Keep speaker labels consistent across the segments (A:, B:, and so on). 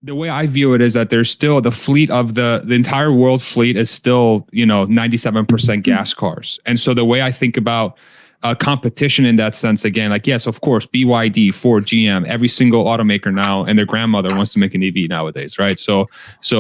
A: The way I view it is that there's still the fleet of the entire world fleet is still, 97% gas cars. And so the way I think about competition in that sense, again, like, yes, of course, BYD, Ford, GM, every single automaker now and their grandmother wants to make an EV nowadays, right? So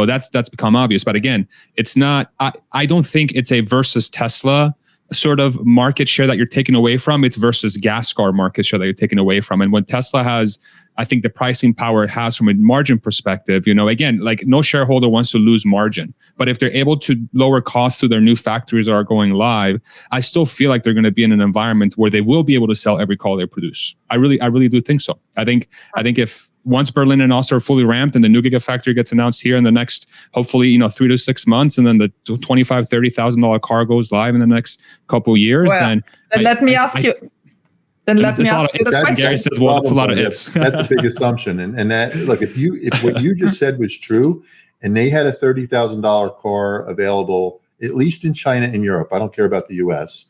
A: that's become obvious. But again, it's not, I don't think it's a versus Tesla sort of market share that you're taking away from. It's versus gas car market share that you're taking away from. And when Tesla has, I think, the pricing power it has from a margin perspective, again, like no shareholder wants to lose margin, but if they're able to lower costs through their new factories that are going live, I still feel like they're going to be in an environment where they will be able to sell every car they produce. I really do think so. I think if once Berlin and Austria are fully ramped and the new Gigafactory gets announced here in the next, hopefully, 3 to 6 months, and then the $25,000-$30,000 car goes live in the next couple of years, then
B: let me ask you. Then let me ask you the question.
A: Gary says, well, it's a lot of ifs.
C: That's a big assumption. And that, look, if what you just said was true, and they had a $30,000 car available, at least in China and Europe, I don't care about the US,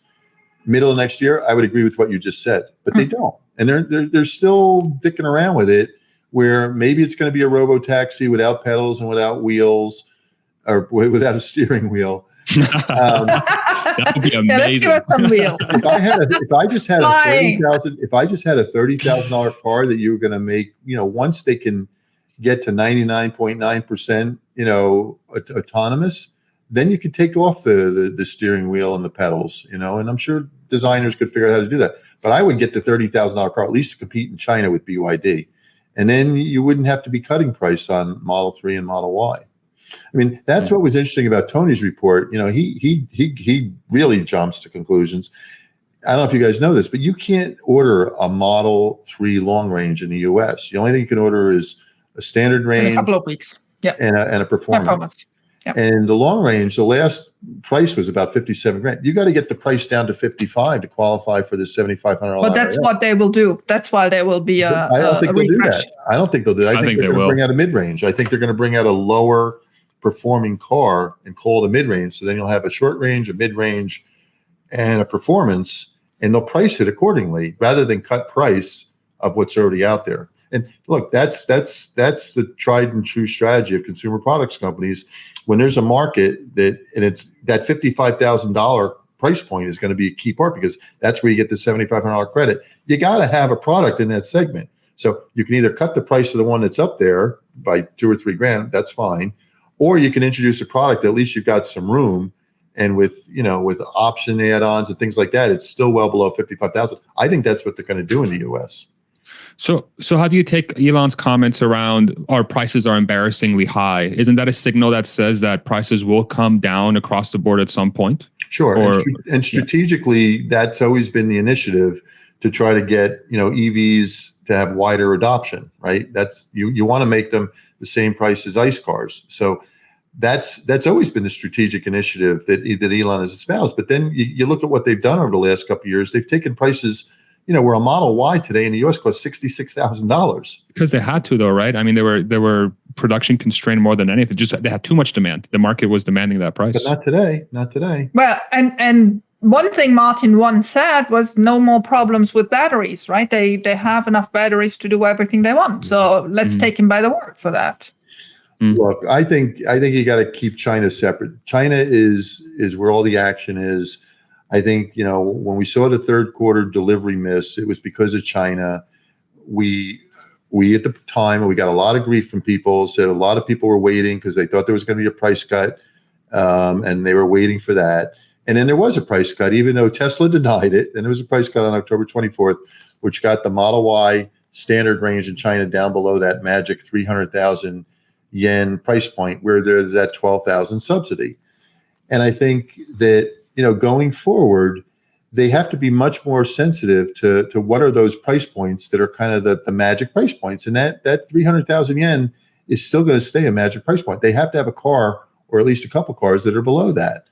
C: middle of next year, I would agree with what you just said, but they don't. And they're still dicking around with it, where maybe it's going to be a robo-taxi without pedals and without wheels, or without a steering wheel.
A: That would be amazing.
B: Let's give us some wheel.
C: If I just had a $30,000 car that you were going to make, once they can get to 99.9%, autonomous, then you could take off the steering wheel and the pedals, and I'm sure designers could figure out how to do that. But I would get the $30,000 car at least to compete in China with BYD. And then you wouldn't have to be cutting price on Model 3 and Model Y. I mean, that's what was interesting about Tony's report. He really jumps to conclusions. I don't know if you guys know this, but you can't order a Model 3 long range in the US. The only thing you can order is a standard range,
B: in a couple of weeks,
C: and a performance. Yep. And the long range, the last price was about $57,000. You got to get the price down to $55,000 to qualify for the $7,500.
B: But that's what they will do. That's why there will be a.
C: I don't think they'll do that. I don't think they'll do that. I think they're going to bring out a mid range. I think they're going to bring out a lower performing car and call it a mid range. So then you'll have a short range, a mid range, and a performance, and they'll price it accordingly rather than cut price of what's already out there. And look, that's the tried and true strategy of consumer products companies. When there's a market and it's that $55,000 price point is going to be a key part, because that's where you get the $7,500 credit. You got to have a product in that segment. So you can either cut the price of the one that's up there by $2,000 or $3,000, that's fine, or you can introduce a product that at least you've got some room. And with option add-ons and things like that, it's still well below $55,000. I think that's what they're going to do in the US.
A: So how do you take Elon's comments around our prices are embarrassingly high? Isn't that a signal that says that prices will come down across the board at some point?
C: Sure. And strategically, that's always been the initiative to try to get, EVs to have wider adoption, right? That's you want to make them the same price as ICE cars. So that's always been the strategic initiative that Elon has espoused. But then you look at what they've done over the last couple of years. They've taken prices, where a Model Y today in the US costs $66,000.
A: Because they had to, though, right? I mean, they were production constrained more than anything. They had too much demand. The market was demanding that price.
C: But not today. Not today.
B: Well, and one thing Martin once said was no more problems with batteries, right? They have enough batteries to do everything they want. So let's take him by the word for that.
C: Look, I think you got to keep China separate. China is where all the action is. I think, when we saw the third quarter delivery miss, it was because of China. We at the time, we got a lot of grief from people, said a lot of people were waiting because they thought there was going to be a price cut, and they were waiting for that. And then there was a price cut, even though Tesla denied it. And there was a price cut on October 24th, which got the Model Y standard range in China down below that magic 300,000 yen price point where there's that 12,000 subsidy. And I think that, going forward, they have to be much more sensitive to what are those price points that are kind of the magic price points. And that 300,000 yen is still going to stay a magic price point. They have to have a car, or at least a couple cars, that are below that.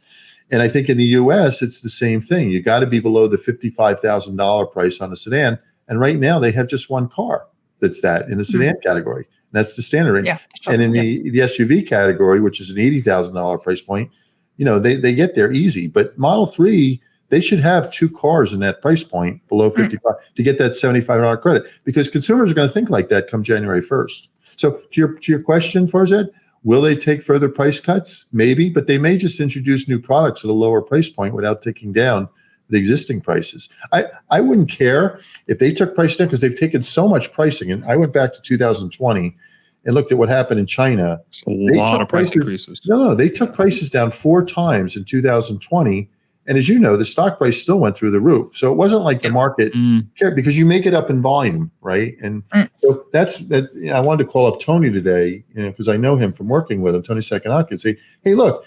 C: And I think in the US, it's the same thing. You got to be below the $55,000 price on a sedan. And right now they have just one car that's that in the sedan category. And that's the standard range. Yeah, sure. And in the SUV category, which is an $80,000 price point, they get there easy. But Model 3, they should have two cars in that price point below 55 to get that $7,500 credit, because consumers are going to think like that come January 1st. So to your question, Farzad, will they take further price cuts? Maybe, but they may just introduce new products at a lower price point without taking down the existing prices. I wouldn't care if they took price down because they've taken so much pricing. And I went back to 2020 and looked at what happened in China.
A: It's a lot of price increases.
C: No, they took prices down 4 times in 2020. And as you know, the stock price still went through the roof. So it wasn't like the market cared because you make it up in volume, right? And so that's I wanted to call up Tony today, because I know him from working with him, Tony Sakanaki, and say, hey, look,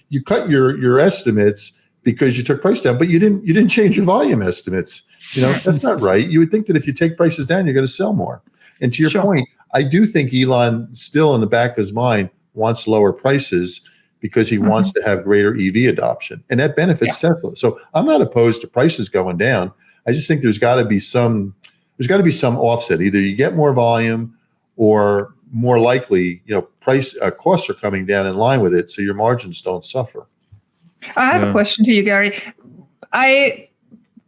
C: you cut your estimates because you took price down, but you didn't change your volume estimates. That's not right. You would think that if you take prices down, you're going to sell more. And to your point, I do think Elon still in the back of his mind wants lower prices because he wants to have greater EV adoption, and that benefits Tesla. So I'm not opposed to prices going down. I just think there's got to be some offset. Either you get more volume, or more likely, costs are coming down in line with it, so your margins don't suffer.
B: I have a question to you, Gary. I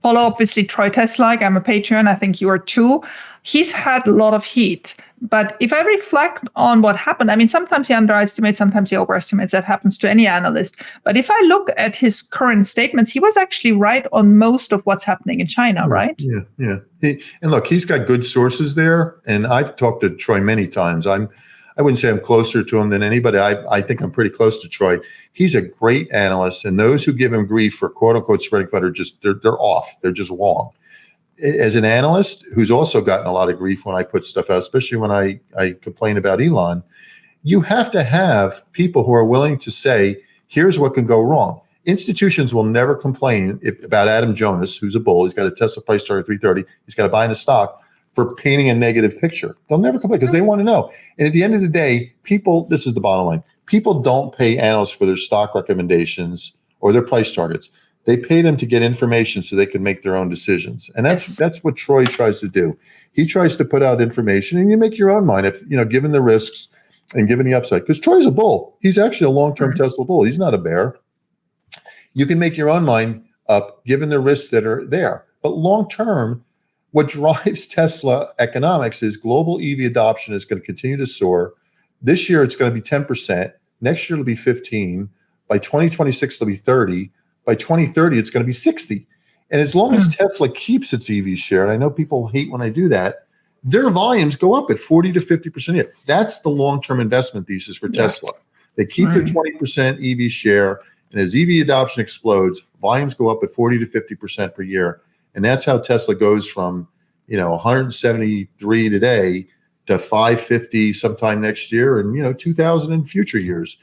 B: follow obviously Troy Teslack. I'm a Patreon. I think you are too. He's had a lot of heat. But if I reflect on what happened, I mean, sometimes he underestimates, sometimes he overestimates. That happens to any analyst. But if I look at his current statements, he was actually right on most of what's happening in China, right?
C: Yeah. And look, he's got good sources there. And I've talked to Troy many times. I wouldn't say I'm closer to him than anybody. I think I'm pretty close to Troy. He's a great analyst. And those who give him grief for quote unquote spreading FUD are they're off. They're just wrong. As an analyst who's also gotten a lot of grief when I put stuff out, especially when I complain about Elon, you have to have people who are willing to say, here's what can go wrong. Institutions will never complain about Adam Jonas, who's a bull. He's got a Tesla price target of 330. He's got to buy in the stock for painting a negative picture. They'll never complain because they want to know. And at the end of the day, this is the bottom line. People don't pay analysts for their stock recommendations or their price targets. They pay them to get information so they can make their own decisions. And that's what Troy tries to do. He tries to put out information and you make your own mind if, given the risks and given the upside. Because Troy's a bull. He's actually a long-term Tesla bull. He's not a bear. You can make your own mind up given the risks that are there. But long-term, what drives Tesla economics is global EV adoption is going to continue to soar. This year, it's going to be 10%. Next year, it'll be 15%. By 2026, it'll be 30%. By 2030, it's going to be 60%. And as long as Tesla keeps its EV share, and I know people hate when I do that, their volumes go up at 40 to 50% a year. That's the long-term investment thesis for Tesla. They keep their 20% EV share, and as EV adoption explodes, volumes go up at 40 to 50% per year. And that's how Tesla goes from 173 today to 550 sometime next year, and 2,000 in future years.